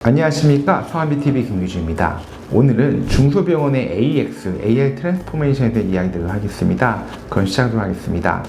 안녕하십니까, 성한비TV 김규주입니다. 오늘은 중소병원의 AX, AI 트랜스포메이션에 대한 이야기들을 하겠습니다. 그럼 시작하도록 하겠습니다.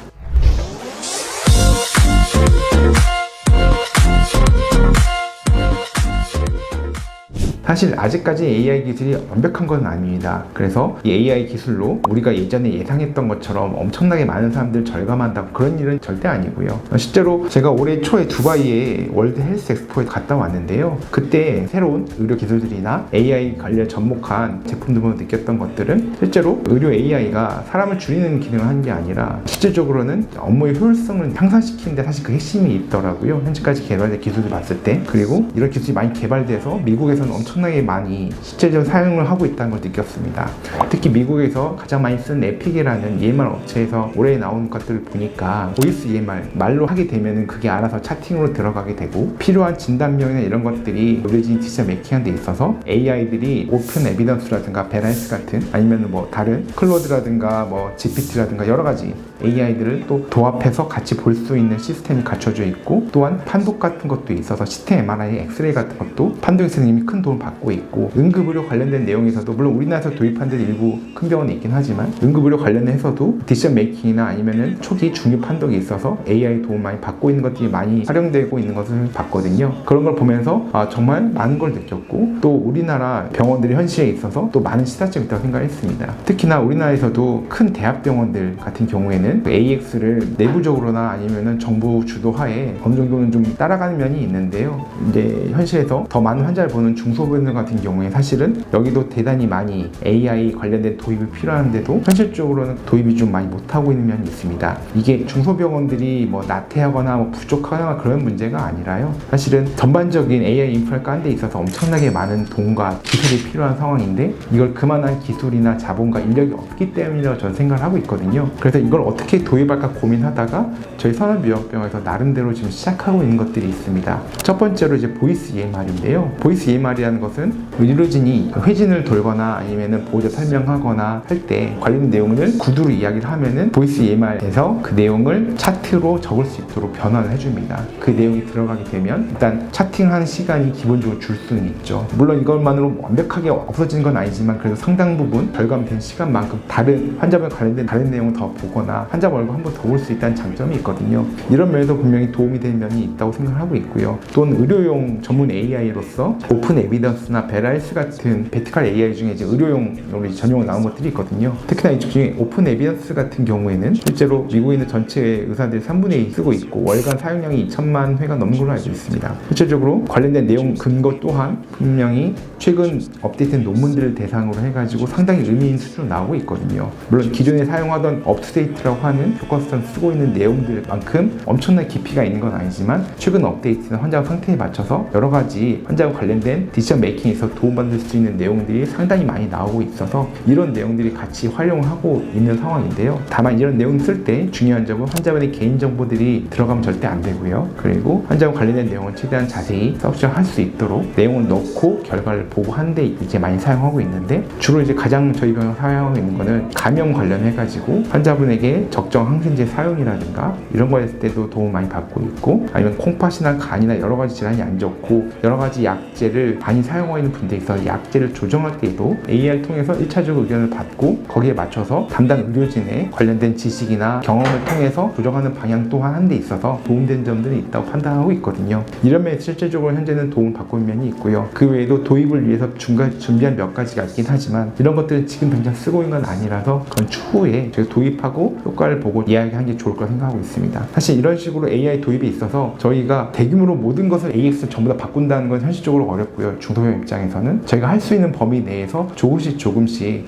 사실 아직까지 AI 기술이 완벽한 건 아닙니다. 그래서 이 AI 기술로 우리가 예전에 예상했던 것처럼 엄청나게 많은 사람들 절감한다고 그런 일은 절대 아니고요. 실제로 제가 올해 초에 두바이에 월드 헬스 엑스포에 갔다 왔는데요. 그때 새로운 의료 기술들이나 AI 관련 접목한 제품들 보면 느꼈던 것들은 실제로 의료 AI가 사람을 줄이는 기능을 한 게 아니라 실질적으로는 업무의 효율성을 향상시키는데 사실 그 핵심이 있더라고요. 현재까지 개발된 기술을 봤을 때. 그리고 이런 기술이 많이 개발돼서 미국에서는 엄청나게 많이 실제적으로 사용을 하고 있다는 걸 느꼈습니다. 특히 미국에서 가장 많이 쓴 에픽이라는 EMR 업체에서 올해 나온 것들을 보니까 보이스 EMR 말로 하게 되면은 그게 알아서 차팅으로 들어가게 되고 필요한 진단명이나 이런 것들이 의료진이 디지털 매킹하는 데 있어서 AI들이 오픈 에비던스라든가 베라이스 같은 아니면 뭐 다른 클로드라든가 뭐 GPT라든가 여러 가지 AI들을 또 도합해서 같이 볼 수 있는 시스템이 갖춰져 있고 또한 판독 같은 것도 있어서 시스템 MRI, 엑스레이 같은 것도 판독에서는 이미 큰 도움을 받고 있고 응급의료 관련된 내용에서도 물론 우리나라에서 도입한 데도 일부 큰 병원이 있긴 하지만 응급의료 관련해서도 디시전 메이킹이나 아니면은 초기 중요 판독에 있어서 AI 도움 많이 받고 있는 것들이 많이 활용되고 있는 것을 봤거든요. 그런 걸 보면서 정말 많은 걸 느꼈고 또 우리나라 병원들의 현실에 있어서 또 많은 시사점이 있다고 생각했습니다. 특히나 우리나라에서도 큰 대학병원들 같은 경우에는 AX를 내부적으로나 아니면은 정부 주도하에 어느 정도는 좀 따라가는 면이 있는데요. 이제 현실에서 더 많은 환자를 보는 중소병원 같은 경우에 사실은 여기도 대단히 많이 AI 관련된 도입이 필요한데도 현실적으로는 도입이 좀 많이 못하고 있는 면이 있습니다. 이게 중소병원들이 뭐 나태하거나 뭐 부족하거나 그런 문제가 아니라요. 사실은 전반적인 AI 인프라를 깐 데 있어서 엄청나게 많은 돈과 기술이 필요한 상황인데 이걸 그만한 기술이나 자본과 인력이 없기 때문이라고 저는 생각을 하고 있거든요. 그래서 이걸 어떻게 도입할까 고민하다가 저희 선원무역병원에서 나름대로 지금 시작하고 있는 것들이 있습니다. 첫 번째로 이제 보이스 EMR인데요. 보이스 EMR이라는 것은 의료진이 회진을 돌거나 아니면은 보호자 설명하거나 할 때 관련 내용을 구두로 이야기를 하면은 보이스 EMR에서 그 내용을 차트로 적을 수 있도록 변환을 해줍니다. 그 내용이 들어가게 되면 일단 차팅하는 시간이 기본적으로 줄 수는 있죠. 물론 이것만으로 완벽하게 없어지는 건 아니지만 그래도 상당 부분 절감된 시간만큼 다른 환자분 관련된 다른 내용을 더 보거나 환자 얼굴 한 번 더 볼 수 있다는 장점이 있거든요. 이런 면에서 분명히 도움이 되는 면이 있다고 생각하고 있고요. 또는 의료용 전문 AI로서 오픈 에비던스나 베라이스 같은 베티컬 AI 중에 이제 의료용으로 전용으로 나온 것들이 있거든요. 특히나 이쪽 중에 오픈 에비던스 같은 경우에는 실제로 미국에 있는 전체 의사들이 3분의 2 쓰고 있고 월간 사용량이 2천만 회가 넘는 걸로 알고 있습니다. 실질적으로 관련된 내용 근거 또한 분명히 최근 업데이트된 논문들을 대상으로 해가지고 상당히 의미 있는 수준으로 나오고 있거든요. 물론 기존에 사용하던 업투데이트라고 하는 교과서에서 쓰고 있는 내용들만큼 엄청난 깊이가 있는 건 아니지만 최근 업데이트는 환자 상태에 맞춰서 여러 가지 환자와 관련된 디시전 메이킹에서 도움받을 수 있는 내용들이 상당히 많이 나오고 있어서 이런 내용들이 같이 활용을 하고 있는 상황인데요. 다만 이런 내용 쓸 때 중요한 점은 환자분의 개인정보들이 들어가면 절대 안 되고요. 그리고 환자와 관련된 내용을 최대한 자세히 서치할 수 있도록 내용을 넣고 결과를 보고 하는데 이제 많이 사용하고 있는데 주로 이제 가장 저희 병원 사용하고 있는 거는 감염 관련해가지고 환자분에게 적정 항생제 사용이라든가 이런 거 했을 때도 도움 많이 받고 있고 아니면 콩팥이나 간이나 여러 가지 질환이 안 좋고 여러 가지 약제를 많이 사용하고 있는 분들에 있어서 약제를 조정할 때에도 AI를 통해서 1차적 의견을 받고 거기에 맞춰서 담당 의료진의 관련된 지식이나 경험을 통해서 조정하는 방향 또한 한 데 있어서 도움된 점들이 있다고 판단하고 있거든요. 이런 면에서 실질적으로 현재는 도움을 받고 있는 면이 있고요. 그 외에도 도입을 위해서 준비한 몇 가지가 있긴 하지만 이런 것들은 지금 당장 쓰고 있는 건 아니라서 그건 추후에 저희가 도입하고 효과를 보고 이야기하는 게 좋을 거라 생각하고 있습니다. 사실 이런 식으로 AI 도입에 있어서 저희가 대규모로 모든 것을 AX를 전부 다 바꾼다는 건 현실적으로 어렵고요. 중소병원 입장에서는 저희가 할 수 있는 범위 내에서 조금씩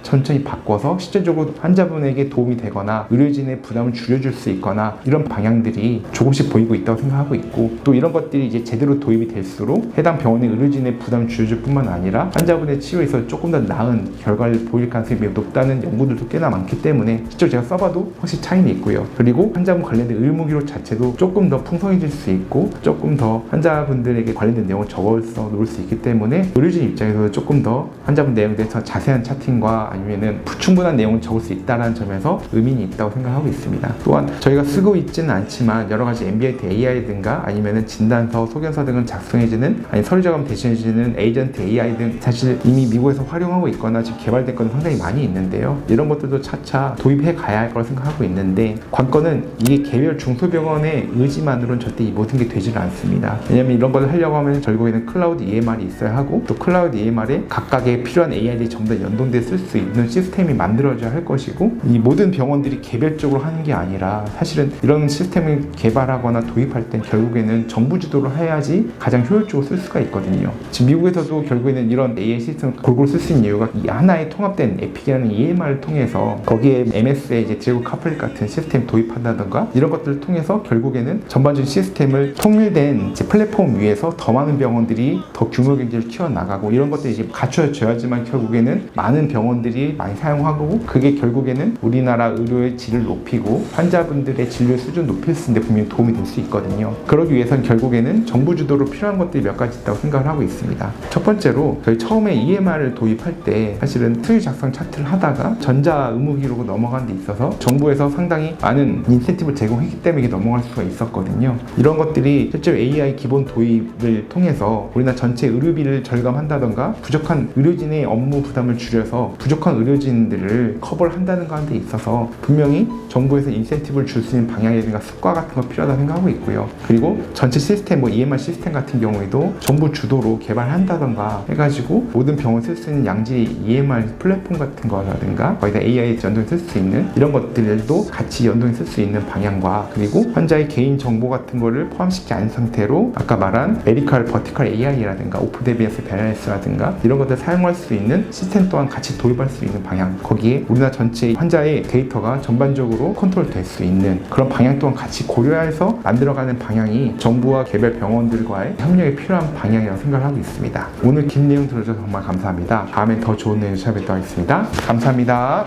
천천히 바꿔서 실제적으로 환자분에게 도움이 되거나 의료진의 부담을 줄여줄 수 있거나 이런 방향들이 조금씩 보이고 있다고 생각하고 있고 또 이런 것들이 이제 제대로 도입이 될수록 해당 병원의 의료진의 부담을 줄여줄 뿐만 아니라 환자분의 치료에서 조금 더 나은 결과를 보일 가능성이 매우 높다는 연구들도 꽤나 많기 때문에 실제로 제가 써봐도 확실히 차이는 있고요. 그리고 환자분 관련된 의무기록 자체도 조금 더 풍성해질 수 있고 조금 더 환자분들에게 관련된 내용을 적어서 놓을 수 있기 때문에 때문에 의료진 입장에서 조금 더 환자분 내용에 대해서 자세한 차팅과 아니면은 충분한 내용을 적을 수 있다는 점에서 의미는 있다고 생각하고 있습니다. 또한 저희가 쓰고 있지는 않지만 여러 가지 MBIT AI든가 아니면은 진단서, 소견서 등을 작성해주는 아니 서류 작업 대신해주는 에이전트 AI 등 사실 이미 미국에서 활용하고 있거나 지금 개발된 건 상당히 많이 있는데요. 이런 것들도 차차 도입해 가야 할 거라 생각하고 있는데 관건은 이게 개별 중소병원의 의지만으로는 절대 이 모든 게 되지는 않습니다. 왜냐면 이런 걸 하려고 하면 결국에는 클라우드 EMR이 있어야 하고 또 클라우드 EMR에 각각의 필요한 AI들이 전부 다 연동돼 쓸 수 있는 시스템이 만들어져야 할 것이고 이 모든 병원들이 개별적으로 하는 게 아니라 사실은 이런 시스템을 개발하거나 도입할 땐 결국에는 정부 주도로 해야지 가장 효율적으로 쓸 수가 있거든요. 지금 미국에서도 결국에는 이런 AI 시스템을 골고루 쓸 수 있는 이유가 이 하나의 통합된 에픽이라는 EMR을 통해서 거기에 MS의 이제 드래그 카플릿 같은 시스템 도입한다던가 이런 것들을 통해서 결국에는 전반적인 시스템을 통일된 이제 플랫폼 위에서 더 많은 병원들이 더 규모 경제를 키워나가고 이런 것들이 이제 갖춰져야지만 결국에는 많은 병원들이 많이 사용하고 그게 결국에는 우리나라 의료의 질을 높이고 환자분들의 진료 수준 높일 수 있는데 분명히 도움이 될 수 있거든요. 그러기 위해서는 결국에는 정부 주도로 필요한 것들이 몇 가지 있다고 생각을 하고 있습니다. 첫 번째로 저희 처음에 EMR을 도입할 때 사실은 수요 작성 차트를 하다가 전자 의무 기록으로 넘어간 데 있어서 정부에서 상당히 많은 인센티브를 제공했기 때문에 이게 넘어갈 수가 있었거든요. 이런 것들이 실제로 AI 기본 도입을 통해서 우리나라 전체 의료비를 절감한다던가 부족한 의료진의 업무 부담을 줄여서 부족한 의료진들을 커버를 한다는 거 하는 데 있어서 분명히 정부에서 인센티브를 줄 수 있는 방향이라든가 습과 같은 거 필요하다고 생각하고 있고요. 그리고 전체 시스템, EMR 시스템 같은 경우에도 정부 주도로 개발한다던가 해가지고 모든 병원 쓸 수 있는 양질 EMR 플랫폼 같은 거라든가 거기다 AI 연동해 쓸 수 있는 이런 것들도 같이 연동해 쓸 수 있는 방향과 그리고 환자의 개인 정보 같은 거를 포함시키지 않은 상태로 아까 말한 메디컬 버티컬 AI라든가 오프 데비언스 베라이스라든가 이런 것들 사용할 수 있는 시스템 또한 같이 도입할 수 있는 방향 거기에 우리나라 전체 환자의 데이터가 전반적으로 컨트롤 될 수 있는 그런 방향 또한 같이 고려해서 만들어가는 방향이 정부와 개별 병원들과의 협력이 필요한 방향이라고 생각을 하고 있습니다. 오늘 긴 내용 들어주셔서 정말 감사합니다. 다음엔 더 좋은 내용 찾아뵙도록 하겠습니다. 감사합니다.